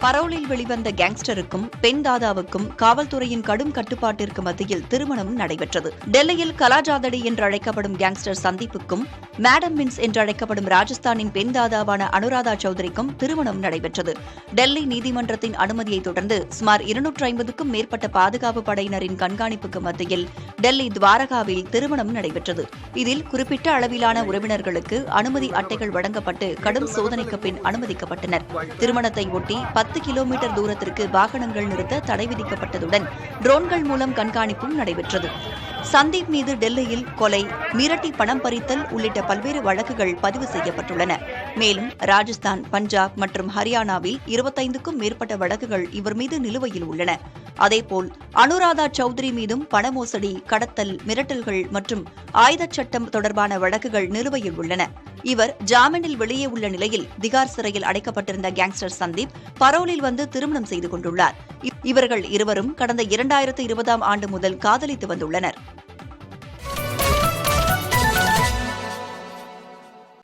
பரோலில் வெளிவந்த கேங்ஸ்டருக்கும் பெண் தாதாவுக்கும் காவல்துறையின் கடும் கட்டுப்பாட்டிற்கு மத்தியில் திருமணம் நடைபெற்றது. டெல்லியில் கலாஜாதடி என்று அழைக்கப்படும் கேங்ஸ்டர் சந்தீப்புக்கும் மேடம் மின்ஸ் என்று அழைக்கப்படும் ராஜஸ்தானின் பெண் தாதாவான அனுராதா சௌத்ரிக்கும் திருமணம் நடைபெற்றது. டெல்லி நீதிமன்றத்தின் அனுமதியை தொடர்ந்து சுமார் 250க்கும் மேற்பட்ட பாதுகாப்பு படையினரின் கண்காணிப்புக்கு மத்தியில் டெல்லி துவாரகாவில் திருமணம் நடைபெற்றது. இதில் குறிப்பிட்ட அளவிலான உறவினர்களுக்கு அனுமதி அட்டைகள் வழங்கப்பட்டு கடும் சோதனைக்கு பின் அனுமதிக்கப்பட்டனர். திருமணத்தை ஒட்டி 10 கிலோமீட்டர் தூரத்திற்கு வாகனங்கள் நிறுத்த தடை விதிக்கப்பட்டதுடன் ட்ரோன்கள் மூலம் கண்காணிப்பும் நடைபெற்றது. சந்தீப் மீது டெல்லியில் கொலை, மிரட்டி பணம் பறித்தல் உள்ளிட்ட பல்வேறு வழக்குகள் பதிவு செய்யப்பட்டுள்ளன. மேலும் ராஜஸ்தான், பஞ்சாப் மற்றும் ஹரியானாவில் 25க்கும் மேற்பட்ட வழக்குகள் இவர் மீது நிலுவையில் உள்ளன. அதேபோல் அனுராதா சௌத்ரி மீதும் பண மோசடி, கடத்தல், மிரட்டல்கள் மற்றும் ஆயுதச் சட்டம் தொடர்பான வழக்குகள் நிலுவையில் உள்ளன. இவர் ஜாமீனில் வெளியே உள்ள நிலையில் திகார் சிறையில் அடைக்கப்பட்டிருந்த கேங்ஸ்டர் சந்தீப் பரோலில் வந்து திருமணம் செய்து கொண்டுள்ளார். இவர்கள் இருவரும் கடந்த 2020ஆம் ஆண்டு முதல் காதலித்து வந்துள்ளனர்.